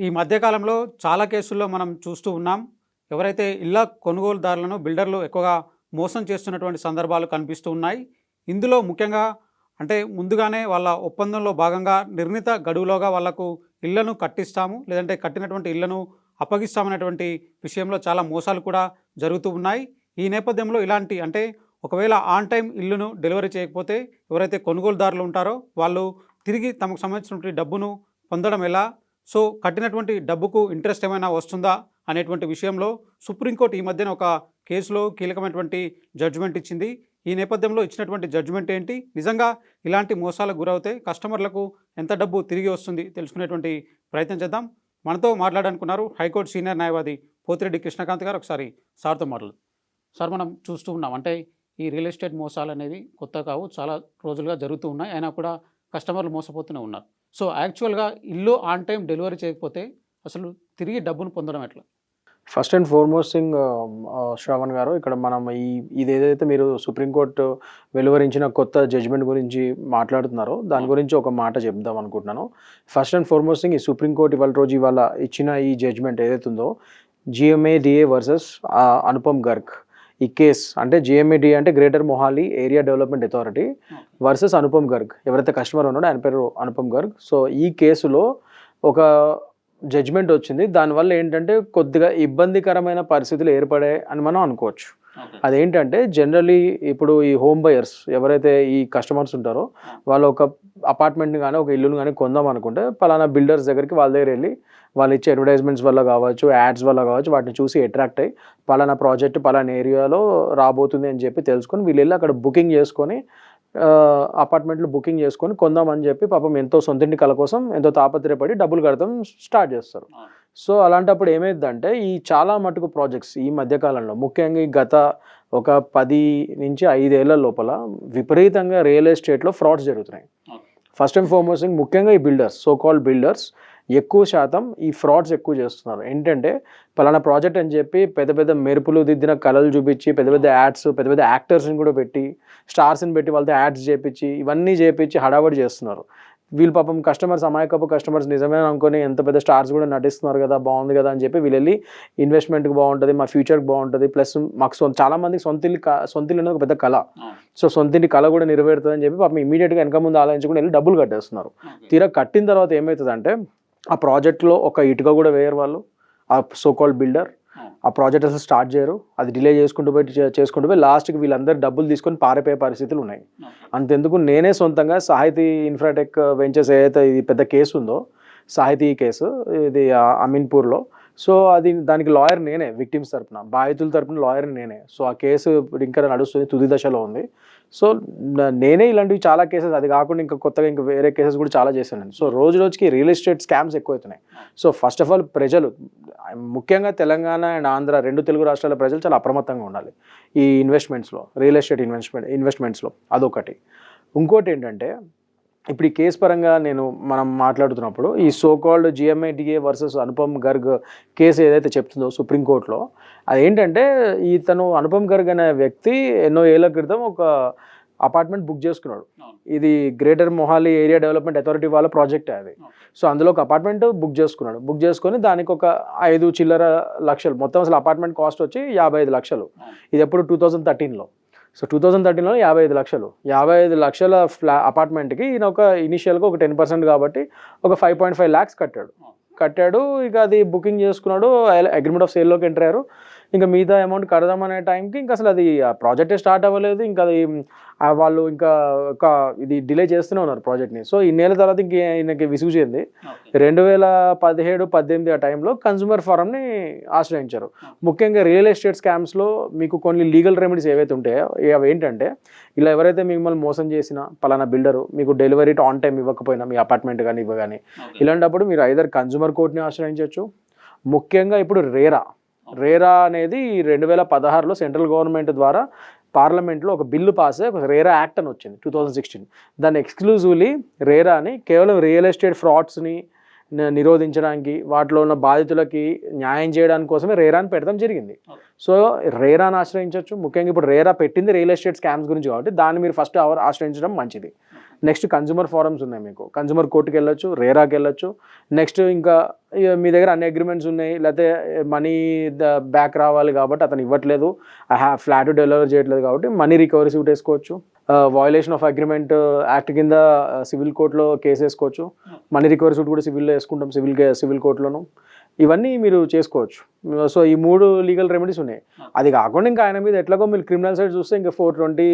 ఈ మధ్యకాలంలో చాలా కేసుల్లో మనం చూస్తూ ఉన్నాం. ఎవరైతే ఇళ్ల కొనుగోలుదారులను బిల్డర్లు ఎక్కువగా మోసం చేస్తున్నటువంటి సందర్భాలు కనిపిస్తూ ఉన్నాయి. ఇందులో ముఖ్యంగా అంటే ముందుగానే వాళ్ళ ఒప్పందంలో భాగంగా నిర్ణీత గడువులోగా వాళ్లకు ఇళ్లను కట్టిస్తాము, లేదంటే కట్టినటువంటి ఇళ్లను అప్పగిస్తామనేటువంటి విషయంలో చాలా మోసాలు కూడా జరుగుతూ ఉన్నాయి. ఈ నేపథ్యంలో ఇలాంటి అంటే ఒకవేళ ఆన్ టైం ఇల్లును డెలివరీ చేయకపోతే ఎవరైతే కొనుగోలుదారులు ఉంటారో వాళ్ళు తిరిగి తమకు సంబంధించినటువంటి డబ్బును పొందడం ఎలా, సో కట్టినటువంటి డబ్బుకు ఇంట్రెస్ట్ ఏమైనా వస్తుందా అనేటువంటి విషయంలో సుప్రీంకోర్టు ఈ మధ్యన ఒక కేసులో కీలకమైనటువంటి జడ్జిమెంట్ ఇచ్చింది. ఈ నేపథ్యంలో ఇచ్చినటువంటి జడ్జిమెంట్ ఏంటి, నిజంగా ఇలాంటి మోసాలకు గురవుతే కస్టమర్లకు ఎంత డబ్బు తిరిగి వస్తుంది తెలుసుకునేటువంటి ప్రయత్నం చేద్దాం. మనతో మాట్లాడాలనుకున్నారు హైకోర్టు సీనియర్ న్యాయవాది పోతిరెడ్డి కృష్ణకాంత్ గారు. ఒకసారి సార్తో మాట్లాడు. సార్, మనం చూస్తూ ఉన్నాం అంటే ఈ రియల్ ఎస్టేట్ మోసాలు అనేవి కొత్త కావు, చాలా రోజులుగా జరుగుతూ ఉన్నాయి. అయినా కూడా కస్టమర్లు మోసపోతూనే ఉన్నారు. సో యాక్చువల్గా ఇల్లు ఆన్ టైం డెలివరీ చేయకపోతే అసలు తిరిగి డబ్బును పొందడం ఎట్లా? First and foremost thing Shravan గారు, ఇక్కడ మనం ఇది ఏదైతే మీరు సుప్రీంకోర్టు వెలువరించిన కొత్త జడ్జిమెంట్ గురించి మాట్లాడుతున్నారో దాని గురించి ఒక మాట చెప్దాం అనుకుంటున్నాను. ఫస్ట్ అండ్ ఫార్మోస్ట్ థింగ్, ఈ సుప్రీంకోర్టు ఇవాళ ఇచ్చిన ఈ జడ్జిమెంట్ ఏదైతే ఉందో GMADA వర్సెస్ అనుపమ్ గర్గ్ ఈ కేస్, అంటే GMADA అంటే greater Mohali area development authority versus Anupam Garg, ఎవరైతే కస్టమర్ ఉన్నాడో ఆయన పేరు అనుపమ్ గర్గ్. సో ఈ కేసులో ఒక జడ్జ్మెంట్ వచ్చింది. దానివల్ల ఏంటంటే కొద్దిగా ఇబ్బందికరమైన పరిస్థితులు ఏర్పడాయి అని మనం అనుకోవచ్చు. అదేంటంటే జనరలీ ఇప్పుడు ఈ హోమ్ బయర్స్ ఎవరైతే ఈ కస్టమర్స్ ఉంటారో వాళ్ళు ఒక అపార్ట్మెంట్ని కానీ ఒక ఇల్లుని కానీ కొందాం అనుకుంటే పలానా బిల్డర్స్ దగ్గరికి వాళ్ళ దగ్గర వెళ్ళి వాళ్ళు ఇచ్చే అడ్వర్టైజ్మెంట్స్ వల్ల కావచ్చు, యాడ్స్ వల్ల కావచ్చు, వాటిని చూసి అట్రాక్ట్ అయ్యి పలానా ప్రాజెక్ట్ పలానా ఏరియాలో రాబోతుంది అని చెప్పి తెలుసుకొని వీళ్ళు వెళ్ళి అక్కడ బుకింగ్ చేసుకొని అపార్ట్మెంట్లు బుకింగ్ చేసుకొని కొందామని చెప్పి పాపం ఎంతో సొంతింటి కల కోసం ఎంతో తాపత్రయపడి డబ్బులు కడతాం స్టార్ట్ చేస్తారు. సో అలాంటప్పుడు ఏమైందంటే ఈ చాలా మటుకు ప్రాజెక్ట్స్ ఈ మధ్యకాలంలో ముఖ్యంగా గత ఒక 10 నుంచి 5 ఏళ్ల లోపల విపరీతంగా రియల్ ఎస్టేట్లో ఫ్రాడ్స్ జరుగుతున్నాయి. ఫస్ట్ అండ్ ఫార్మోస్ట్ ముఖ్యంగా ఈ బిల్డర్స్, సో కాల్డ్ బిల్డర్స్ ఎక్కువ శాతం ఈ ఫ్రాడ్స్ ఎక్కువ చేస్తున్నారు. ఏంటంటే పలానా ప్రాజెక్ట్ అని చెప్పి పెద్ద పెద్ద మెరుపులు దిద్దిన కళలు చూపించి పెద్ద పెద్ద యాడ్స్, పెద్ద పెద్ద యాక్టర్స్ని కూడా పెట్టి స్టార్స్ని పెట్టి వాళ్ళతో యాడ్స్ చేపించి ఇవన్నీ చేపించి హడావడి చేస్తున్నారు. వీళ్ళు పాపం కస్టమర్స్, అమాయకపు కస్టమర్స్ నిజమే అనుకొని ఎంత పెద్ద స్టార్స్ కూడా నటిస్తున్నారు కదా, బాగుంది కదా అని చెప్పి వీళ్ళు వెళ్ళి ఇన్వెస్ట్మెంట్కి బాగుంటుంది, మా ఫ్యూచర్కి బాగుంటుంది, ప్లస్ మాకు చాలా మందికి సొంత ఇల్లు అనేది ఒక పెద్ద కళ. సో సొంత ఇంటి కళ కూడా నెరవేరుతుంది అని చెప్పి పాపం ఇమీడియట్గా వెనక ముందు ఆలోచించుకుని వెళ్ళి డబ్బులు కట్టేస్తున్నారు. తీరా కట్టిన తర్వాత ఏమవుతుందంటే ఆ ప్రాజెక్ట్లో ఒక ఇటుక కూడా వేయరు వాళ్ళు, ఆ సో కాల్డ్ బిల్డర్. ఆ ప్రాజెక్ట్ అసలు స్టార్ట్ చేయరు, అది డిలే చేసుకుంటూ పోయి లాస్ట్కి వీళ్ళందరూ డబ్బులు తీసుకొని పారిపోయే పరిస్థితులు ఉన్నాయి. అంతెందుకు నేనే సొంతంగా సాహితీ ఇన్ఫ్రాటెక్ వెంచర్స్ ఏదైతే ఇది పెద్ద కేసు ఉందో, సాహితీ కేసు ఇది అమీన్పూర్లో, సో దానికి లాయర్ నేనే, విక్టిమ్స్ తరపున, బాధితుల తరపున లాయర్ నేనే. సో ఆ కేసు ఇప్పుడు ఇంకా నడుస్తుంది, తుది దశలో ఉంది. సో నేనే ఇలాంటివి చాలా కేసెస్, అది కాకుండా ఇంకా కొత్తగా ఇంకా వేరే కేసెస్ కూడా చాలా చేశాను. సో రోజుకి రియల్ ఎస్టేట్ స్కామ్స్ ఎక్కువవుతున్నాయి. సో ఫస్ట్ ఆఫ్ ఆల్ ప్రజలు, ముఖ్యంగా తెలంగాణ అండ్ ఆంధ్ర 2 తెలుగు రాష్ట్రాల ప్రజలు చాలా అప్రమత్తంగా ఉండాలి ఈ ఇన్వెస్ట్మెంట్స్లో, రియల్ ఎస్టేట్ ఇన్వెస్ట్మెంట్స్లో. అదొకటి. ఇంకోటి ఏంటంటే ఇప్పుడు ఈ కేసు పరంగా మనం మాట్లాడుతున్నప్పుడు ఈ so called GMADA versus Anupam Garg case ఏదైతే చెప్తుందో సుప్రీంకోర్టులో, అదేంటంటే ఇతను అనుపమ్ గర్గ్ అనే వ్యక్తి ఎన్నో ఏళ్ల క్రితం ఒక అపార్ట్మెంట్ బుక్ చేసుకున్నాడు. ఇది greater Mohali area development authority వాళ్ళ ప్రాజెక్ట్ అది. సో అందులో ఒక అపార్ట్మెంట్ బుక్ చేసుకొని దానికి ఒక 5 చిల్లర లక్షలు, మొత్తం అసలు అపార్ట్మెంట్ కాస్ట్ వచ్చి 55 లక్షలు. ఇది ఎప్పుడు 2013లో. సో 2013లో 55 లక్షలు, 55 లక్షల అపార్ట్మెంట్కి ఈయన ఒక ఇనిషియల్గా ఒక 10% కాబట్టి ఒక 5.5 lakhs కట్టాడు. ఇక అది బుకింగ్ చేసుకున్నాడు, అగ్రిమెంట్ ఆఫ్ సేల్లోకి ఎంటర్ అయ్యారు. ఇంకా మిగతా అమౌంట్ కడదామనే టైంకి ఇంకా అసలు అది ప్రాజెక్టే స్టార్ట్ అవ్వలేదు. ఇంకా అది వాళ్ళు ఇంకా ఇది డిలే చేస్తూనే ఉన్నారు ప్రాజెక్ట్ని. సో ఇన్నేళ్ళ తర్వాత ఈయనకి విసుగు చెంది 2017-18 ఆ టైంలో కన్స్యూమర్ ఫోరంని ఆశ్రయించారు. ముఖ్యంగా రియల్ ఎస్టేట్ స్కామ్స్లో మీకు కొన్ని లీగల్ రెమెడీస్ ఏవైతే ఉంటాయో అవి ఏంటంటే, ఇలా ఎవరైతే మిమ్మల్ని మోసం చేసినా పలానా బిల్డరు మీకు డెలివరీ ఆన్ టైం ఇవ్వకపోయినా, మీ అపార్ట్మెంట్ కానీ ఇవ్వగానే, ఇలాంటప్పుడు మీరు ఐదర్ కన్స్యూమర్ కోర్ట్ని ఆశ్రయించవచ్చు. ముఖ్యంగా ఇప్పుడు రేరా అనేది 2016లో సెంట్రల్ గవర్నమెంట్ ద్వారా పార్లమెంట్లో ఒక బిల్లు పాస్ అయ్యి ఒక రేరా యాక్ట్ అని వచ్చింది 2016. దాన్ని ఎక్స్క్లూజివ్లీ రేరాని కేవలం రియల్ ఎస్టేట్ ఫ్రాడ్స్ని నిరోధించడానికి, వాటిలో ఉన్న బాధితులకి న్యాయం చేయడానికి కోసమే రేరాని పెట్టడం జరిగింది. సో రేరాని ఆశ్రయించవచ్చు. ముఖ్యంగా ఇప్పుడు రేరా పెట్టింది రియల్ ఎస్టేట్ స్కామ్స్ గురించి కాబట్టి దాన్ని మీరు ఫస్ట్ ఆశ్రయించడం మంచిది. నెక్స్ట్ కన్జ్యూమర్ ఫారమ్స్ ఉన్నాయి, మీకు కన్జ్యూమర్ కోర్టుకి వెళ్ళొచ్చు, రేరాకి వెళ్ళొచ్చు. నెక్స్ట్ ఇంకా మీ దగ్గర అన్ని అగ్రిమెంట్స్ ఉన్నాయి, లేకపోతే మనీ బ్యాక్ రావాలి కాబట్టి అతను ఇవ్వట్లేదు, ఫ్లాట్ డెలివర్ చేయట్లేదు కాబట్టి మనీ రికవరీ సూట్ వేసుకోవచ్చు. వయలేషన్ ఆఫ్ అగ్రిమెంట్ యాక్ట్ కింద సివిల్ కోర్టులో కేసు వేసుకోవచ్చు. మనీ రికవరీ సూట్ కూడా సివిల్లో వేసుకుంటాం, సివిల్ కోర్టులోను. ఇవన్నీ మీరు చేసుకోవచ్చు. సో ఈ 3 లీగల్ రెమెడీస్ ఉన్నాయి. అది కాకుండా ఇంకా ఆయన మీద ఎట్లాగో మీరు క్రిమినల్ సైడ్ చూస్తే ఇంకా 420,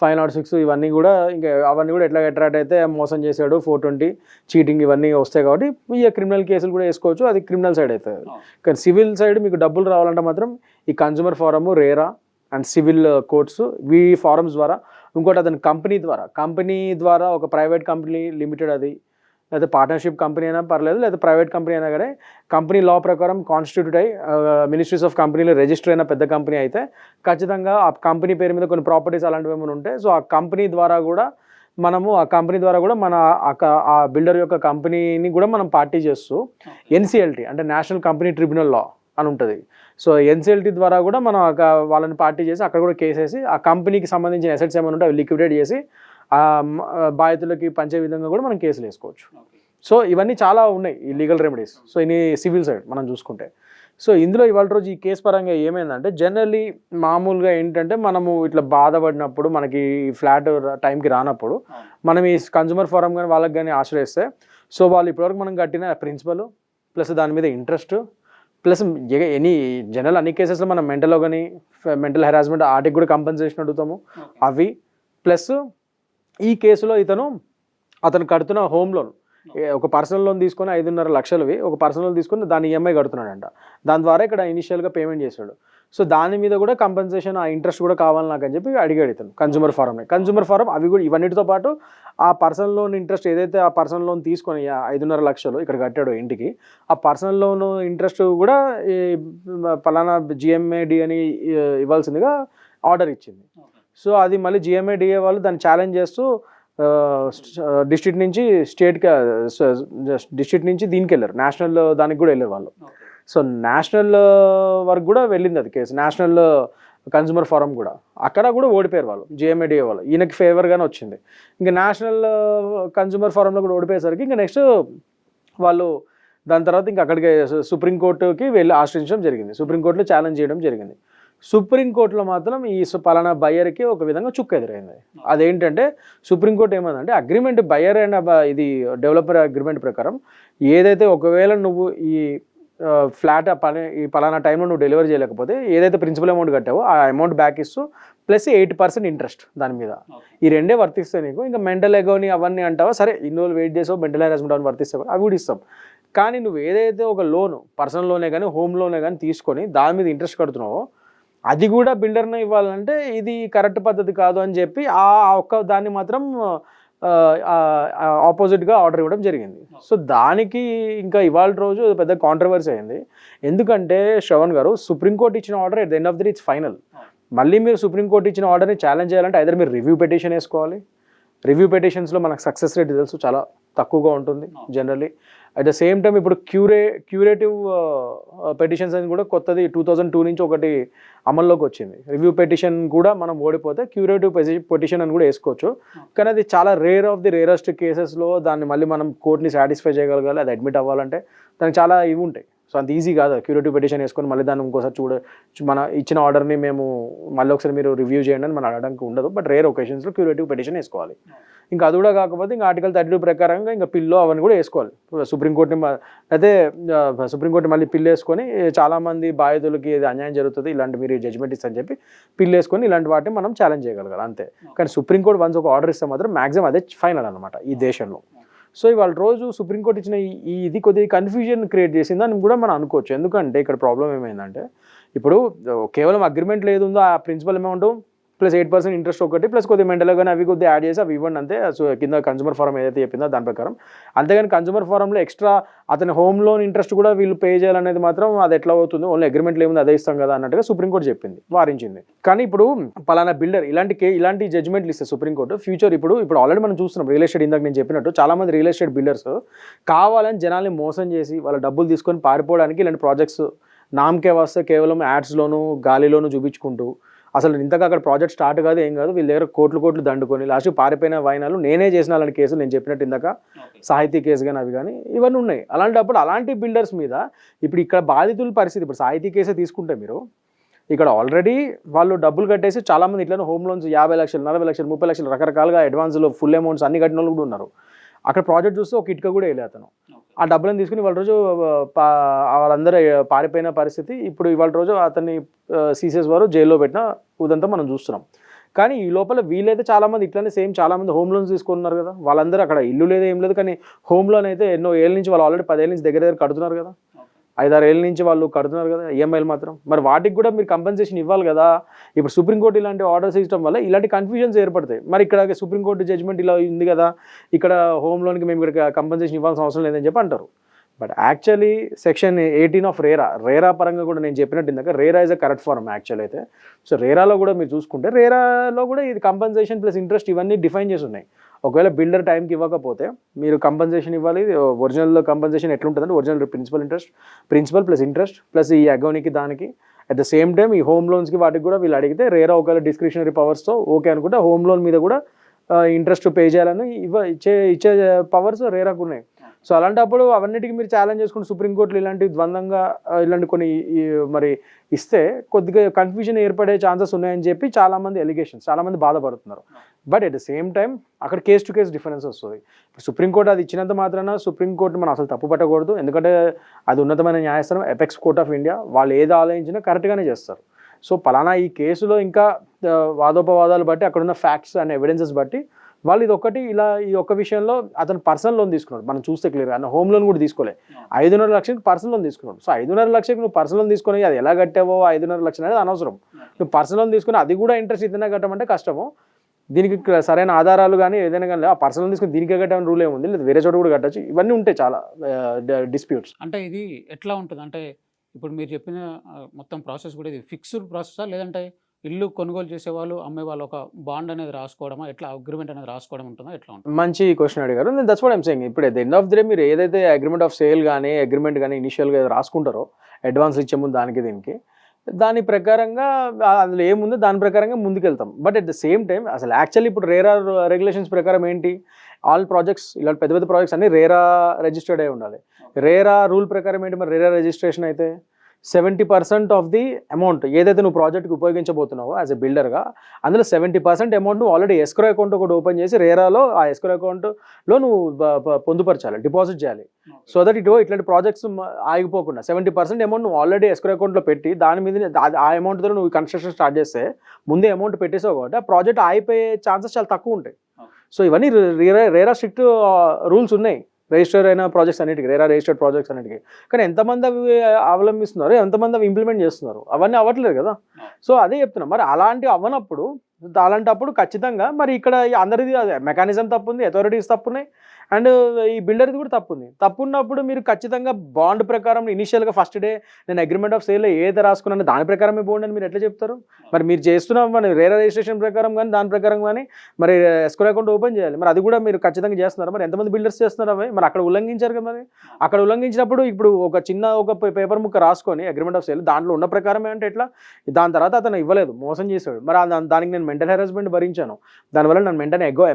506 ఇవన్నీ కూడా ఇంకా అవన్నీ కూడా ఎట్లా అట్రాక్ట్ అయితే మోసం చేశాడు, 420 చీటింగ్ ఇవన్నీ వస్తాయి కాబట్టి ఈ క్రిమినల్ కేసులు కూడా వేసుకోవచ్చు. అది క్రిమినల్ సైడ్ అవుతుంది. కానీ సివిల్ సైడ్ మీకు డబ్బులు రావాలంటే మాత్రం ఈ consumer form, RERA and civil courts, ఈ ఫారమ్స్ ద్వారా. ఇంకోటి అతని కంపెనీ ద్వారా ఒక ప్రైవేట్ కంపెనీ లిమిటెడ్ అది, లేదా పార్ట్నర్షిప్ కంపెనీ అయినా పర్లేదు, లేదా ప్రైవేట్ కంపెనీ అయినా కానీ కంపెనీ లా ప్రకారం కాన్స్టిట్యూట్ అయ్యి మినిస్ట్రీస్ ఆఫ్ కంపెనీలో రిజిస్టర్ అయిన పెద్ద కంపెనీ అయితే ఖచ్చితంగా ఆ కంపెనీ పేరు మీద కొన్ని ప్రాపర్టీస్ అలాంటివి ఏమైనా ఉంటాయి. సో ఆ కంపెనీ ద్వారా కూడా మన ఆ బిల్డర్ యొక్క కంపెనీని కూడా మనం పార్టీ చేస్తూ ఎన్సిఎల్టీ అంటే నేషనల్ కంపెనీ ట్రిబ్యునల్ లా అని ఉంటుంది. సో ఎన్సిఎల్టీ ద్వారా కూడా మనం వాళ్ళని పార్టీ చేసి అక్కడ కూడా కేసేసి ఆ కంపెనీకి సంబంధించిన అసెట్స్ ఏమైనా ఉంటే అవి లిక్విడేట్ చేసి ఆ బాధితులకి పంచే విధంగా కూడా మనం కేసులు వేసుకోవచ్చు. సో ఇవన్నీ చాలా ఉన్నాయి ఈ లీగల్ రెమెడీస్. సో ఇది సివిల్ సైడ్ మనం చూసుకుంటే. సో ఇందులో ఇవాళ రోజు ఈ కేసు పరంగా ఏమైందంటే జనరల్లీ మామూలుగా ఏంటంటే మనము ఇట్లా బాధపడినప్పుడు మనకి ఫ్లాట్ టైంకి రానప్పుడు మనం ఈ కన్జ్యూమర్ ఫోరం కానీ వాళ్ళకి కానీ ఆశ్రయిస్తే సో వాళ్ళు ఇప్పటివరకు మనం కట్టిన ప్రిన్సిపల్ ప్లస్ దాని మీద ఇంట్రెస్ట్ ప్లస్ జనరల్ అన్ని కేసెస్లో మనం మెంటల్ హెరాస్మెంట్ వాటికి కూడా కంపెన్సేషన్ అడుగుతాము. అవి ప్లస్ ఈ కేసులో అతను కడుతున్న హోమ్ లోన్, ఒక పర్సనల్ లోన్ తీసుకొని 5.5 లక్షలవి ఒక పర్సనల్ లోన్ తీసుకొని దాని ఈఎంఐ కడుతున్నాడంట. దాని ద్వారా ఇక్కడ ఇనిషియల్గా పేమెంట్ చేశాడు. సో దాని మీద కూడా కంపెన్సేషన్, ఆ ఇంట్రెస్ట్ కూడా కావాలి నాకు అని చెప్పి అడిగాడు ఇతను కన్జ్యూమర్ ఫారం. అవి కూడా ఇవన్నిటితో పాటు ఆ పర్సనల్ లోన్ ఇంట్రెస్ట్ ఏదైతే ఆ పర్సనల్ లోన్ తీసుకొని 5.5 లక్షలు ఇక్కడ కట్టాడు ఇంటికి, ఆ పర్సనల్ లోన్ ఇంట్రెస్ట్ కూడా పలానా జిఎంఏడి అని ఇవ్వాల్సిందిగా ఆర్డర్ ఇచ్చింది. సో అది మళ్ళీ జిఎంఏడిఏ వాళ్ళు దాన్ని ఛాలెంజ్ చేస్తూ డిస్ట్రిక్ట్ నుంచి డిస్ట్రిక్ట్ నుంచి దీనికి వెళ్ళారు, నేషనల్ దానికి కూడా వెళ్ళారు వాళ్ళు. సో నేషనల్ వరకు కూడా వెళ్ళింది అది కేసు, నేషనల్ కన్జ్యూమర్ ఫోరం కూడా. అక్కడ కూడా ఓడిపోయారు వాళ్ళు, జిఎంఏడిఏ వాళ్ళు. ఈయనకి ఫేవర్గానే వచ్చింది. ఇంకా నేషనల్ కన్జ్యూమర్ ఫోరంలో కూడా ఓడిపోయేసరికి ఇంకా నెక్స్ట్ వాళ్ళు దాని తర్వాత ఇంకా అక్కడికి సుప్రీంకోర్టుకి వెళ్ళి ఆశ్రయించడం జరిగింది. సుప్రీంకోర్టులో ఛాలెంజ్ చేయడం జరిగింది. సుప్రీంకోర్టులో మాత్రం ఈ పలానా బయ్యర్కి ఒక విధంగా చుక్క ఎదురైంది. అదేంటంటే సుప్రీంకోర్టు ఏమందంటే అగ్రిమెంట్ బయ్యర్ అండ్ ఇది డెవలపర్ అగ్రిమెంట్ ప్రకారం ఏదైతే ఒకవేళ నువ్వు ఈ ఫ్లాట్ ఈ పలానా టైంలో నువ్వు డెలివరీ చేయలేకపోతే ఏదైతే ప్రిన్సిపల్ అమౌంట్ కట్టావో ఆ అమౌంట్ బ్యాక్ ఇస్తూ ప్లస్ 8% ఇంట్రెస్ట్ దాని మీద, ఈ రెండే వర్తిస్తాయి నీకు. ఇంకా మెంటల్ ఎగోని అవన్నీ అంటావా, సరే ఇన్ని రోజులు వెయిట్ చేసావు, మెంటల్ హెరాస్మెంట్ అవన్నీ వర్తిస్తావు, అవి కూడా ఇస్తాం. కానీ నువ్వు ఏదైతే ఒక లోను, పర్సనల్ లోనే కానీ హోమ్ లోనే కానీ తీసుకొని దాని మీద ఇంట్రెస్ట్ కడుతున్నావో అది కూడా బిల్డర్నే ఇవ్వాలంటే ఇది కరెక్ట్ పద్ధతి కాదు అని చెప్పి ఆ ఒక్క దాన్ని మాత్రం ఆపోజిట్గా ఆర్డర్ ఇవ్వడం జరిగింది. సో దానికి ఇంకా ఇవాళ రోజు పెద్ద కాంట్రవర్సీ అయింది. ఎందుకంటే శ్రవణ్ గారు, సుప్రీంకోర్టు ఇచ్చిన order at the end of the day it's final. మళ్ళీ మీరు సుప్రీంకోర్టు ఇచ్చిన ఆర్డర్ని ఛాలెంజ్ చేయాలంటే ఐదర్ మీరు రివ్యూ పిటిషన్ వేసుకోవాలి. రివ్యూ పిటిషన్స్లో మనకు సక్సెస్ రేట్ తెలుసు చాలా తక్కువగా ఉంటుంది generally. At the same time ఇప్పుడు క్యూరేటివ్ పెటిషన్స్ అని కూడా కొత్తది 2002 నుంచి ఒకటి అమల్లోకి వచ్చింది. రివ్యూ పెటిషన్ కూడా మనం ఓడిపోతే క్యూరేటివ్ పెటిషన్ అని కూడా వేసుకోవచ్చు. కానీ అది చాలా రేరెస్ట్ కేసెస్లో దాన్ని మళ్ళీ మనం కోర్టుని సాటిస్ఫై చేయగలగాలి. అది అడ్మిట్ అవ్వాలంటే దానికి చాలా ఇవి ఉంటాయి. సో అంత ఈజీ కాదు క్యూరేటివ్ పెటిషన్ వేసుకొని మళ్ళీ దాన్ని ఇంకోసారి మన ఇచ్చిన ఆర్డర్ని మేము మళ్ళీ ఒకసారి మీరు రివ్యూ చేయండి అని మనం అడగడానికి ఉండదు. బట్ రేర్ ఒకేషన్స్లో క్యూరేటివ్ పెటిషన్ వేసుకోవాలి. ఇంకా అది కూడా కాకపోతే ఇంకా ఆర్టికల్ 32 ప్రకారంగా ఇంకా పిల్లో అవన్నీ కూడా వేసుకోవాలి. సుప్రీంకోర్టుని మళ్ళీ పిల్లు వేసుకొని చాలామంది బాధితులకి ఇది అన్యాయం జరుగుతుంది, ఇలాంటి మీరు జడ్జ్మెంట్ ఇస్తారని చెప్పి పిల్లు వేసుకొని ఇలాంటి వాటిని మనం ఛాలెంజ్ చేయగలగాలి అంతే. కానీ సుప్రీంకోర్టు వన్స్ ఒక ఆర్డర్ ఇస్తే మాత్రం మ్యాక్సిమం అదే ఫైనల్ అనమాట ఈ దేశంలో. సో ఇవాళ రోజు సుప్రీంకోర్టు ఇచ్చిన ఇది కొద్దిగా కన్ఫ్యూజన్ క్రియేట్ చేసిందని కూడా మనం అనుకోవచ్చు. ఎందుకంటే ఇక్కడ ప్రాబ్లం ఏమైందంటే ఇప్పుడు కేవలం అగ్రిమెంట్ లేదు ఉందో ఆ ప్రిన్సిపల్ అమౌంట్ ప్లస్ 8% ఇంట్రెస్ట్ ఒకటి ప్లస్ కొద్దిగా మెంటల్గా కానీ అవి కొద్దిగా యాడ్ చేసి అవి ఇవ్వండి అంతే. సో కింద కన్జ్యూమర్ ఫోరం ఏదైతే చెప్పిందో దాని ప్రకారం. అంతేగాని కన్జ్యూమర్ ఫోరంలో ఎక్స్ట్రా అతని హోమ్ లోన్ ఇంట్రెస్ట్ కూడా వీళ్ళు పే చేయాలనేది మాత్రం అది ఎట్లా అవుతుంది, ఓన్లీ అగ్రిమెంట్లో ఏముంది అదే ఇస్తాం కదా అన్నట్టుగా సుప్రీంకోర్టు చెప్పింది, వారించింది. కానీ ఇప్పుడు పలానా బిల్డర్ ఇలాంటి జడ్జ్మెంట్లు ఇస్తే సుప్రీంకోర్టు ఫ్యూచర్ ఇప్పుడు ఆల్రెడీ మనం చూస్తున్నాం రియల్ ఎస్టేట్, ఇందాక నేను చెప్పినట్టు చాలామంది రియల్ ఎస్టేట్ బిల్డర్స్ కావాలని జనాల్ని మోసం చేసి వాళ్ళ డబ్బులు తీసుకొని పారిపోవడానికి ఇలాంటి ప్రాజెక్ట్స్ నామకే వస్తే కేవలం యాడ్స్లోను గాలిలోను చూపించుకుంటూ అసలు ఇంతగా అక్కడ ప్రాజెక్ట్ స్టార్ట్ కాదు, ఏం కాదు, వీళ్ళ దగ్గర కోట్లు దండుకొని లాస్ట్ పారిపోయిన వైనాలు నేనే చేసిన అలాంటి కేసులు నేను చెప్పినట్టు ఇందాక సాహితీ కేసు కానీ అవి కానీ ఇవన్నీ ఉన్నాయి. అలాంటప్పుడు అలాంటి బిల్డర్స్ మీద ఇప్పుడు ఇక్కడ బాధితుల పరిస్థితి, ఇప్పుడు సాహితీ కేసే తీసుకుంటే మీరు ఇక్కడ ఆల్రెడీ వాళ్ళు డబ్బులు కట్టేసి చాలామంది ఇట్లా హోమ్ లోన్స్ 50 లక్షలు 40 లక్షలు 30 లక్షలు రకరకాలుగా అడ్వాన్స్లో ఫుల్ అమౌంట్స్ అన్ని కట్టిన వాళ్ళు కూడా ఉన్నారు. అక్కడ ప్రాజెక్ట్ చూస్తే ఒక ఇటుక కూడా వేయలే అతను. ఆ డబ్బులను తీసుకుని ఇవాళ రోజు వాళ్ళందరూ పారిపోయిన పరిస్థితి. ఇప్పుడు ఇవాళ రోజు అతన్ని సీసీఎస్ వారు జైల్లో పెట్టిన ఉదంతా మనం చూస్తున్నాం. కానీ ఈ లోపల వీళ్ళైతే చాలామంది ఇట్లానే సేమ్ చాలామంది హోమ్ లోన్స్ తీసుకున్నారు కదా, వాళ్ళందరూ అక్కడ ఇల్లు లేదు ఏం లేదు, కానీ హోమ్ లోన్ అయితే ఎన్నో ఏళ్ళ నుంచి వాళ్ళు ఆల్రెడీ 10 ఏళ్ళ నుంచి దగ్గర కడుతున్నారు కదా, 5-6 ఏళ్ళ నుంచి వాళ్ళు కడుతున్నారు కదా ఈఎంఐలు మాత్రం. మరి వాటికి కూడా మీరు కంపెన్సేషన్ ఇవ్వాలి కదా. ఇప్పుడు సుప్రీంకోర్టు ఇలాంటి ఆర్డర్స్ ఇవ్వడం వల్ల ఇలాంటి కన్ఫ్యూజన్స్ ఏర్పడతాయి. మరి ఇక్కడ సుప్రీంకోర్టు జడ్జ్మెంట్ ఇలా ఉంది కదా, ఇక్కడ హోమ్ లోన్కి మేము ఇక్కడ కంపెన్సేషన్ ఇవ్వాల్సిన అవసరం లేదని చెప్పి అంటారు. But actually section 18 of RERA పరంగా కూడా నేను చెప్పినట్టు ఇందాక RERA is a correct form actual అయితే. సో రేరాలో కూడా మీరు చూసుకుంటే రేరాలో కూడా ఇది కంపెన్సేషన్ ప్లస్ ఇంట్రెస్ట్ ఇవన్నీ డిఫైన్ చేసి ఉన్నాయి. ఒకవేళ బిల్డర్ టైంకి ఇవ్వకపోతే మీరు కంపెన్సేషన్ ఇవ్వాలి. ఒరిజినల్ కంపెన్సేషన్ ఎట్లుంటుందంటే original principal plus interest plus ఈ అగోనికి దానికి అట్ ద సేమ్ టైం ఈ హోమ్ లోన్స్కి వాటికి కూడా వీళ్ళు అడిగితే రేరా ఒకవేళ డిస్క్రిషనరీ పవర్స్తో ఓకే అనుకుంటే హోమ్ లోన్ మీద కూడా ఇంట్రెస్ట్ పే చేయాలని ఇచ్చే పవర్స్ రేరాకు ఉన్నాయి. సో అలాంటప్పుడు అవన్నిటికీ మీరు ఛాలెంజ్ చేసుకుంటే సుప్రీంకోర్టులో ఇలాంటి ద్వంద్వంగా ఇలాంటి కొన్ని మరి ఇస్తే కొద్దిగా కన్ఫ్యూజన్ ఏర్పడే ఛాన్సెస్ ఉన్నాయని చెప్పి చాలామంది ఎలిగేషన్స్, చాలామంది బాధపడుతున్నారు. But at the same time అక్కడ కేస్ టు కేస్ డిఫరెన్స్ వస్తుంది. ఇప్పుడు సుప్రీంకోర్టు అది ఇచ్చినంత మాత్రాన సుప్రీంకోర్టు మనం అసలు తప్పు పట్టకూడదు, ఎందుకంటే అది ఉన్నతమైన న్యాయస్థానం, ఎపెక్స్ కోర్ట్ ఆఫ్ ఇండియా. వాళ్ళు ఏది ఆలోచించినా కరెక్ట్గానే చేస్తారు. సో పలానా ఈ కేసులో ఇంకా వాదోపవాదాలు బట్టి అక్కడున్న ఫ్యాక్ట్స్ అండ్ ఎవిడెన్సెస్ బట్టి వాళ్ళు ఈ ఒక్క విషయంలో అతను పర్సనల్ లోన్ తీసుకున్నాడు. మనం చూస్తే క్లియర్ అన్న హోమ్ లోన్ కూడా తీసుకోలే, 5.5 లక్షలకి పర్సనల్ లోన్ తీసుకున్నాడు. సో 5.5 లక్షలకి నువ్వు పర్సనల్ లోన్ తీసుకొని అది ఎలా కట్టావో 5.5 లక్షలు అనేది అనవసరం. నువ్వు పర్సనల్ లోన్ తీసుకుని అది కూడా ఇంట్రెస్ట్ ఇతనే కట్టమంటే కష్టము. దీనికి సరైన ఆధారాలు కానీ ఏదైనా కానీ ఆ పర్సనల్ తీసుకుని దీనికే కట్టామని రూల్ ఏముంది, లేదు వేరే చోట కూడా కట్టచ్చు. ఇవన్నీ ఉంటాయి చాలా డిస్ప్యూట్స్. అంటే ఇది ఎట్లా ఉంటుంది అంటే ఇప్పుడు మీరు చెప్పిన మొత్తం ప్రాసెస్ కూడా ఇది ఫిక్స్డ్ ప్రాసెసా, లేదంటే ఇల్లు కొనుగోలు చేసేవాళ్ళు అమ్మేవాళ్ళు ఒక బాండ్ అనేది రాసుకోవడమా, ఎట్లా అగ్రిమెంట్ అనేది రాసుకోవడం ఉంటుందా, ఎట్లా ఉంటుంది? మంచి క్వశ్చన్ అడిగారు. నేను దట్స్ వాట్ ఐమ్ సేయింగ్. ఇప్పుడు at the end of the day మీరు ఏదైతే అగ్రిమెంట్ ఆఫ్ సేల్ కానీ అగ్రిమెంట్ కానీ ఇనిషియల్గా రాసుకుంటారో అడ్వాన్స్ ఇచ్చే ముందు దీనికి దాని ప్రకారంగా అందులో ఏముందో దాని ప్రకారంగా ముందుకెళ్తాం. But at the same time అసలు యాక్చువల్లీ ఇప్పుడు రేరా రెగ్యులేషన్స్ ప్రకారం ఏంటి, ఆల్ ప్రాజెక్ట్స్ ఇలాంటి పెద్ద ప్రాజెక్ట్స్ అన్ని రేరా రిజిస్టర్డ్ అయి ఉండాలి. రేరా రూల్ ప్రకారం ఏంటి, మరి రేరా రిజిస్ట్రేషన్ అయితే 70% ఆఫ్ ది అమౌంట్ ఏదైతే నువ్వు ప్రాజెక్ట్కి ఉపయోగించబోతున్నావో యాజ్ ఎ బిల్డర్గా అందులో 70% అమౌంట్ నువ్వు ఆల్రెడీ ఎస్క్రో అకౌంట్ ఒకటి ఓపెన్ చేసి రేరాలో ఆ ఎస్క్రో అకౌంట్లో నువ్వు పొందుపరచాలి, డిపాజిట్ చేయాలి. సో దట్ ఇట్లాంటి ప్రాజెక్ట్స్ ఆగిపోకుండా 70% అమౌంట్ నువ్వు ఆల్రెడీ ఎస్క్రో అకౌంట్లో పెట్టి దాని మీద ఆ అమౌంట్తో నువ్వు కన్స్ట్రక్షన్ స్టార్ట్ చేస్తే ముందే అమౌంట్ పెట్టేసావు కాబట్టి ఆ ప్రాజెక్ట్ ఆగిపోయే ఛాన్సెస్ చాలా తక్కువ ఉంటాయి. సో ఇవన్నీ రేరా స్ట్రిక్ట్ రూల్స్ ఉన్నాయి రిజిస్టర్ అయిన ప్రాజెక్ట్స్ అన్నిటికీ, రేరా రిజిస్టర్డ్ ప్రాజెక్ట్స్ అన్నిటికీ. కానీ ఎంతమంది అవి అవలంబిస్తున్నారు, ఎంతమంది అవి ఇంప్లిమెంట్ చేస్తున్నారు, అవన్నీ అవ్వట్లేదు కదా. సో అదే చెప్తున్నా, మరి అలాంటప్పుడు ఖచ్చితంగా మరి ఇక్కడ అందరిది అదే మెకానిజం తప్పుంది, అథారిటీస్ తప్పున్నాయి, అండ్ ఈ బిల్డర్ది కూడా తప్పు ఉన్నప్పుడు మీరు ఖచ్చితంగా బాండ్ ప్రకారం ఇనిషియల్గా ఫస్ట్ డే నేను అగ్రిమెంట్ ఆఫ్ సేల్లో ఏదైతే రాసుకున్నాను దాని ప్రకారమే బాండ్ అని మీరు ఎట్లా చెప్తారు? మరి మీరు చేస్తున్న మరి రేరా రిజిస్ట్రేషన్ ప్రకారం కానీ దాని ప్రకారం కానీ మరి ఎస్క్రో అకౌంట్ ఓపెన్ చేయాలి. మరి అది కూడా మీరు ఖచ్చితంగా చేస్తున్నారు. మరి ఎంతమంది బిల్డర్స్ చేస్తున్నారు అవి? మరి అక్కడ ఉల్లంఘించారు కదా. మరి అక్కడ ఉల్లంఘించినప్పుడు ఇప్పుడు ఒక పేపర్ ముక్క రాసుకొని అగ్రిమెంట్ ఆఫ్ సేల్ దాంట్లో ఉన్న ప్రకారమే అంటే ఎట్లా? దాని తర్వాత అతను ఇవ్వలేదు, మోసం చేశాడు. మరి దానికి నేను మెంటల్ హెరాస్మెంట్ భరించాను, దానివల్ల నన్ను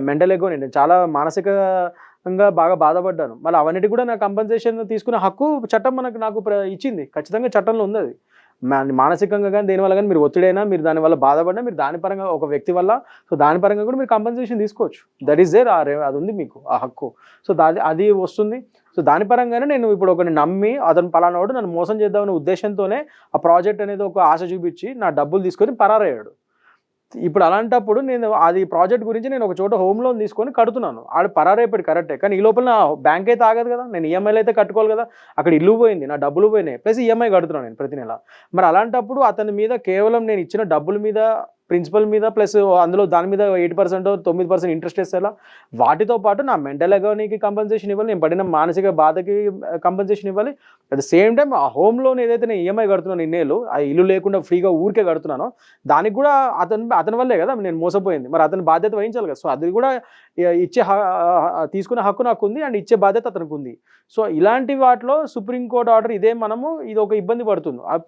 మెంటల్ ఎగో నేను చాలా మానసికంగా బాగా బాధపడ్డాను. మళ్ళీ అవన్నిటి కూడా నాకు కంపెన్సేషన్ తీసుకునే హక్కు చట్టం నాకు ఇచ్చింది. ఖచ్చితంగా చట్టంలో ఉంది అది. మానసికంగా కానీ దేనివల్ల కానీ మీరు ఒత్తిడైనా, మీరు దానివల్ల బాధపడినా, మీరు దాని పరంగా ఒక వ్యక్తి వల్ల సో దాని పరంగా కూడా మీరు కంపెన్సేషన్ తీసుకోవచ్చు. దట్ ఈస్ దేర్, అది ఉంది మీకు ఆ హక్కు. సో అది వస్తుంది. సో దాని పరంగానే నేను ఇప్పుడు ఒకరిని నమ్మి అతను పలానాడు నన్ను మోసం చేద్దామనే ఉద్దేశంతోనే ఆ ప్రాజెక్ట్ అనేది ఒక ఆశ చూపించి నా డబ్బులు తీసుకొని పరారయ్యాడు. ఇప్పుడు అలాంటప్పుడు నేను అది ప్రాజెక్ట్ గురించి నేను ఒక చోట హోమ్ లోన్ తీసుకొని కడుతున్నాను, ఆడు పరారైపోయాడు కరెక్టే, కానీ ఈ లోపల నా బ్యాంక్ అయితే ఆగదు కదా, నేను ఈఎంఐలు అయితే కట్టుకోవాలి కదా. అక్కడ ఇల్లు పోయింది, నా డబ్బులు పోయినాయి, ప్లస్ ఈఎంఐ కడుతున్నాను నేను ప్రతి నెల. మరి అలాంటప్పుడు అతని మీద కేవలం నేను ఇచ్చిన డబ్బుల మీద ప్రిన్సిపల్ మీద ప్లస్ అందులో దాని మీద 8% 9% ఇంట్రెస్ట్ వేసేలా వాటితో పాటు నా మెంటల్ అగోనీకి కంపెన్సేషన్ ఇవ్వాలి, నేను పడిన మానసిక బాధకి కంపెన్సేషన్ ఇవ్వాలి. అట్ ద సేమ్ టైం ఆ హోమ్ లోన్ ఏదైతే నేను ఈఎంఐ కడుతున్నాను ఇన్నేళ్ళు, ఆ ఇల్లు లేకుండా ఫ్రీగా ఊరికే కడుతున్నానో దానికి కూడా అతని వల్లే కదా నేను మోసపోయింది. మరి అతని బాధ్యత వహించాలి కదా. సో అది కూడా తీసుకునే హక్కు నాకు ఉంది అండ్ ఇచ్చే బాధ్యత అతనికి ఉంది. సో ఇలాంటి వాటిలో సుప్రీంకోర్టు ఆర్డర్ ఇది ఒక ఇబ్బంది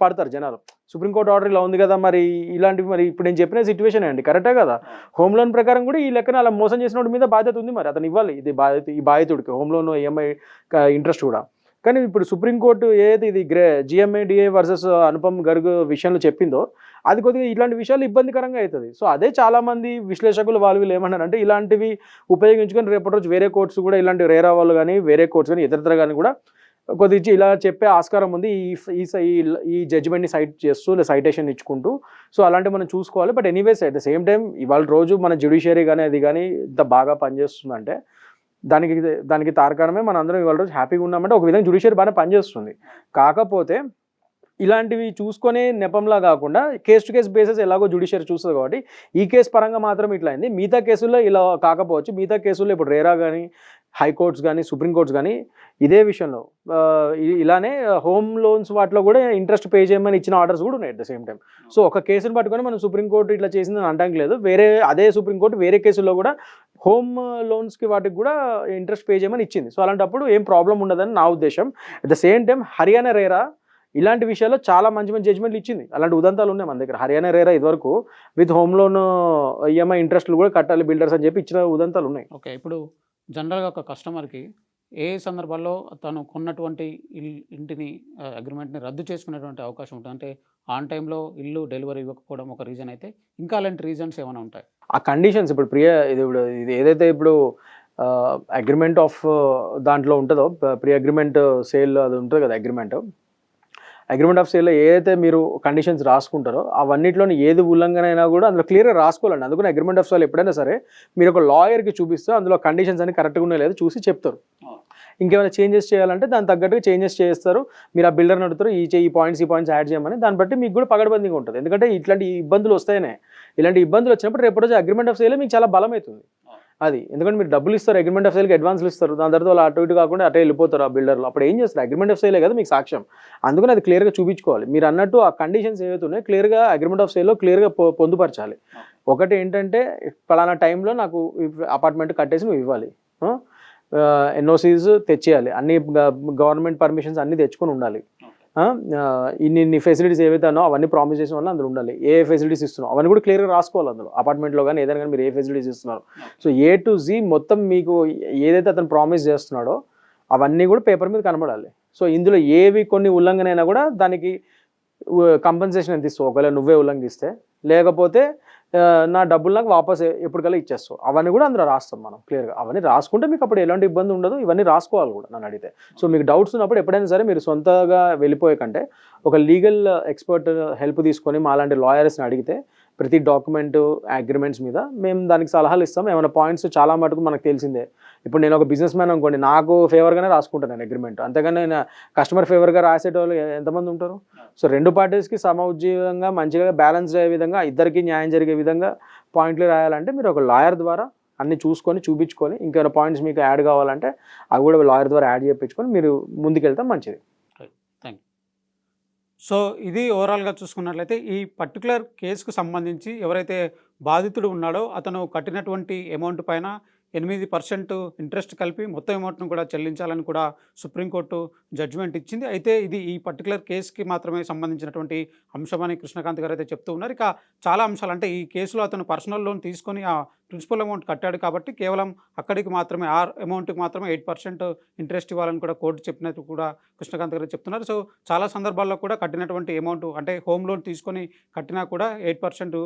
పడతారు జనాలు. సుప్రీంకోర్టు ఆర్డర్ ఇలా ఉంది కదా, మరి ఇలాంటివి మరి ఇప్పుడు నేను చెప్పిన సిచ్యువేషన్ అండి, కరెక్టే కదా. హోమ్ లోన్ ప్రకారం కూడా ఈ లెక్కన అలా మోసం చేసిన మీద బాధ్యత ఉంది, మరి అతను ఇవ్వాలి ఇది బాధ్యత, ఈ బాధితుడికి హోమ్ లోన్ ఈఎంఐ ఇంట్రెస్ట్ కూడా. కానీ ఇప్పుడు సుప్రీంకోర్టు ఏదైతే ఇది జిఎంఐడిఏ వర్సెస్ అనుపమ్ గర్గ్ విషయంలో చెప్పిందో అది కొద్దిగా ఇలాంటి విషయాలు ఇబ్బందికరంగా అవుతుంది. సో అదే చాలామంది విశ్లేషకులు వాళ్ళు ఏమన్నారంటే ఇలాంటివి ఉపయోగించుకొని రేపటి రోజు వేరే కోర్ట్స్ కూడా ఇలాంటి రేరా వాళ్ళు కానీ వేరే కోర్ట్స్ కానీ ఇతరత్ర కానీ కూడా కొద్దిగా ఇలా చెప్పే ఆస్కారం ఉంది. ఈ జడ్జిమెంట్ని సైట్ చేస్తూ లేదా సైటేషన్ ఇచ్చుకుంటూ. సో అలాంటివి మనం చూసుకోవాలి. But anyways at the same time ఇవాళ రోజు మన జ్యుడిషియరీ కానీ అది కానీ ఇంత బాగా పనిచేస్తుందంటే దానికి తార్కాణమే మన అందరం ఇవాళ రోజు హ్యాపీగా ఉన్నామంటే ఒక విధంగా జ్యుడిషియరీ బాగానే పనిచేస్తుంది. కాకపోతే ఇలాంటివి చూసుకొని నెపంలా కాకుండా కేస్ టు కేస్ బేసిస్ ఎలాగో జ్యుడిషియరీ చూస్తుంది కాబట్టి ఈ కేసు పరంగా మాత్రం ఇట్లా అయింది. మిగతా కేసుల్లో ఇలా కాకపోవచ్చు. మిగతా కేసుల్లో ఇప్పుడు రేరా కానీ హైకోర్ట్స్ కానీ సుప్రీంకోర్ట్స్ కానీ ఇదే విషయంలో ఇలానే హోమ్ లోన్స్ వాటిలో కూడా ఇంట్రెస్ట్ పే చేయమని ఇచ్చిన ఆర్డర్స్ కూడా ఉన్నాయి at the same time. So ఒక కేసును పట్టుకొని మనం సుప్రీంకోర్టు ఇట్లా చేసిందని అనడానికి లేదు. అదే సుప్రీంకోర్టు వేరే కేసుల్లో కూడా హోమ్ లోన్స్కి వాటికి కూడా ఇంట్రెస్ట్ పే చేయమని ఇచ్చింది. సో అలాంటప్పుడు ఏం ప్రాబ్లం ఉండదని నా ఉద్దేశం. At the same time Haryana RERA ఇలాంటి విషయాల్లో చాలా మంచి మంచి జడ్జ్మెంట్లు ఇచ్చింది. అలాంటి ఉదంతాలు ఉన్నాయి మన దగ్గర. హర్యానా రేరా ఇదివరకు విత్ హోమ్ లోన్ ఈఎంఐ ఇంట్రెస్ట్లు కూడా కట్టాలి బిల్డర్స్ అని చెప్పి ఇచ్చిన ఉదంతాలు ఉన్నాయి. ఓకే, ఇప్పుడు జనరల్గా ఒక కస్టమర్కి ఏ సందర్భాల్లో తను కొన్నటువంటి ఇంటిని అగ్రిమెంట్ని రద్దు చేసుకునేటువంటి అవకాశం ఉంటుంది? అంటే ఆన్ టైంలో ఇల్లు డెలివరీ ఇవ్వకపోవడం ఒక రీజన్ అయితే, ఇంకా అలాంటి రీజన్స్ ఏమైనా ఉంటాయి? ఆ కండిషన్స్ ఇప్పుడు ఇది ఏదైతే ఇప్పుడు అగ్రిమెంట్ ఆఫ్ దాంట్లో ఉంటుందో ప్రీ అగ్రిమెంట్ సేల్ అది ఉంటుంది కదా, అగ్రిమెంట్ ఆఫ్ సేల్లో ఏదైతే మీరు కండిషన్స్ రాసుకుంటారో అవన్నిటిలోని ఏది ఉల్లంఘన అయినా కూడా అందులో క్లియర్గా రాసుకోవాలండి. అందుకని అగ్రిమెంట్ ఆఫ్ సేల్ ఎప్పుడైనా సరే మీరు ఒక లాయర్కి చూపిస్తే అందులో కండిషన్స్ అన్ని కరెక్ట్గా ఉన్నాయో లేదో చూసి చెప్తారు. ఇంకేమైనా చేంజెస్ చేయాలంటే దాని తగ్గట్టుగా చేంజెస్ చేస్తారు. మీరు ఆ బిల్డర్ని అడుగుతారు ఈ పాయింట్స్ యాడ్ చేయమని. దాన్ని బట్టి మీకు కూడా పగడబందీగా ఉంటుంది. ఎందుకంటే ఇట్లాంటి ఇబ్బందులు వస్తాయనే. ఇలాంటి ఇబ్బందులు వచ్చినప్పుడు రేపు రోజు అగ్రిమెంట్ ఆఫ్ సేల్ మీకు చాలా బలం అవుతుంది. అది ఎందుకంటే మీరు డబ్బులు ఇస్తారు, అగ్రిమెంట్ ఆఫ్ సేల్కి అడ్వాన్స్లు ఇస్తారు, దాని తర్వాత వాళ్ళు అటు ఇటు కాకుండా అటే వెళ్ళిపోతారు ఆ బిల్డర్లు. అప్పుడు ఏం చేస్తారు? అగ్రిమెంట్ ఆఫ్ సేలే కదా మీకు సాక్ష్యం. అందుకని అది క్లియర్గా చూపించుకోవాలి. మీరు అన్నట్టు ఆ కండిషన్స్ ఏవైతే ఉన్నాయో క్లియర్గా అగ్రిమెంట్ ఆఫ్ సేల్లో క్లియర్గా పొందుపరచాలి. ఒకటి ఏంటంటే పలానా టైంలో నాకు అపార్ట్మెంట్ కట్టేసి నువ్వు ఇవ్వాలి, ఎన్ఓసీస్ తెచ్చేయాలి, అన్ని గవర్నమెంట్ పర్మిషన్స్ అన్నీ తెచ్చుకొని ఉండాలి, ఇన్ని ఫెసిలిటీస్ ఏవైతే ఉన్నాయో అవన్నీ ప్రామిస్ చేసిన వల్ల అందులో ఉండాలి, ఏ ఫెసిలిటీస్ ఇస్తున్నావు అవన్నీ కూడా క్లియర్గా రాసుకోవాలి అందులో. అపార్ట్మెంట్లో కానీ ఏదైనా కానీ మీరు ఏ ఫెసిలిటీస్ ఇస్తున్నారు, సో ఏ టు జీ మొత్తం మీకు ఏదైతే అతను ప్రామిస్ చేస్తున్నాడో అవన్నీ కూడా పేపర్ మీద కనబడాలి. సో ఇందులో ఏవి కొన్ని ఉల్లంఘన అయినా కూడా దానికి కంపెన్సేషన్ ఎంత ఇస్తావు ఒకవేళ నువ్వే ఉల్లంఘిస్తే, లేకపోతే నా డబ్బులు నాకు వాపస్ ఎప్పటికల్లా ఇచ్చేస్తావు, అవన్నీ కూడా అందులో రాస్తాం మనం క్లియర్గా. అవన్నీ రాసుకుంటే మీకు అప్పుడు ఎలాంటి ఇబ్బంది ఉండదు. ఇవన్నీ రాసుకోవాలి కూడా నన్ను అడిగితే. సో మీకు డౌట్స్ ఉన్నప్పుడు ఎప్పుడైనా సరే మీరు సొంతగా వెళ్ళిపోయే కంటే ఒక లీగల్ ఎక్స్పర్ట్ హెల్ప్ తీసుకొని మాలాంటి లాయర్స్ని అడిగితే ప్రతి డాక్యుమెంట్ అగ్రిమెంట్స్ మీద మేము దానికి సలహాలు ఇస్తాం. ఏమైనా పాయింట్స్ చాలా మటుకు మనకు తెలిసిందే. ఇప్పుడు నేను ఒక బిజినెస్ మ్యాన్ అనుకోండి, నాకు ఫేవర్గానే రాసుకుంటాను నేను అగ్రిమెంట్, అంతేగాని నేను కస్టమర్ ఫేవర్గా రాసేటోళ్ళు ఎంతమంది ఉంటారు? సో రెండు పార్టీస్కి సమఉజ్జీవంగా మంచిగా బ్యాలెన్స్ అయ్యే విధంగా ఇద్దరికి న్యాయం జరిగే విధంగా పాయింట్లు రాయాలంటే మీరు ఒక లాయర్ ద్వారా అన్ని చూసుకొని చూపించుకొని ఇంకేమైనా పాయింట్స్ మీకు యాడ్ కావాలంటే అవి కూడా లాయర్ ద్వారా యాడ్ చేయించుకొని మీరు ముందుకెళ్తాం మంచిది. Thank you. సో ఇది ఓవరాల్గా చూసుకున్నట్లయితే ఈ పర్టికులర్ కేసుకు సంబంధించి ఎవరైతే బాధితుడు ఉన్నాడో అతను కట్టినటువంటి అమౌంట్ పైన 8% ఇంట్రెస్ట్ కలిపి మొత్తం అమౌంట్ను కూడా చెల్లించాలని కూడా సుప్రీంకోర్టు జడ్జిమెంట్ ఇచ్చింది. అయితే ఇది ఈ పర్టికులర్ కేసుకి మాత్రమే సంబంధించినటువంటి అంశమని కృష్ణకాంత్ గారు అయితే చెప్తూ ఉన్నారు. ఇక చాలా అంశాలు అంటే ఈ కేసులో అతను పర్సనల్ లోన్ తీసుకొని ఆ ప్రిన్సిపల్ అమౌంట్ కట్టాడు కాబట్టి కేవలం అక్కడికి మాత్రమే ఆ అమౌంట్కి మాత్రమే 8% ఇంట్రెస్ట్ ఇవ్వాలని కూడా కోర్టు చెప్పినట్టు కూడా కృష్ణకాంత్ గారు చెప్తున్నారు. సో చాలా సందర్భాల్లో కూడా కట్టినటువంటి అమౌంట్ అంటే హోమ్ లోన్ తీసుకొని కట్టినా కూడా 8%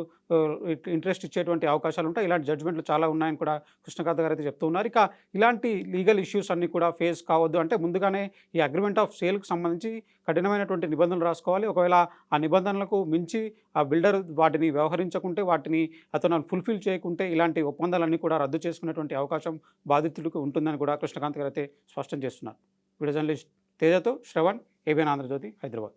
ఇంట్రెస్ట్ ఇచ్చేటువంటి అవకాశాలు ఉంటాయి. ఇలాంటి జడ్జిమెంట్లు చాలా ఉన్నాయని కూడా కృష్ణకాంత్ గారు అయితే చెప్తూ ఉన్నారు. ఇక ఇలాంటి లీగల్ ఇష్యూస్ అన్నీ కూడా ఫేస్ కావద్దు అంటే ముందుగానే ఈ అగ్రిమెంట్ ఆఫ్ సేల్కి సంబంధించి కఠినమైనటువంటి నిబంధనలు రాసుకోవాలి. ఒకవేళ ఆ నిబంధనలకు మించి ఆ బిల్డర్ వాటిని వ్యవహరించకుంటే, వాటిని అతను ఫుల్ఫిల్ చేయకుంటే ఇలాంటి ఒప్పందాలన్నీ కూడా రద్దు చేసుకునేటువంటి అవకాశం బాధితుడికి ఉంటుందని కూడా కృష్ణకాంత్ గారు అయితే స్పష్టం చేస్తున్నారు. వీడియో జర్నలిస్ట్ తేజతో శ్రవణ్, ఏబిఎన్ ఆంధ్రజ్యోతి, హైదరాబాద్.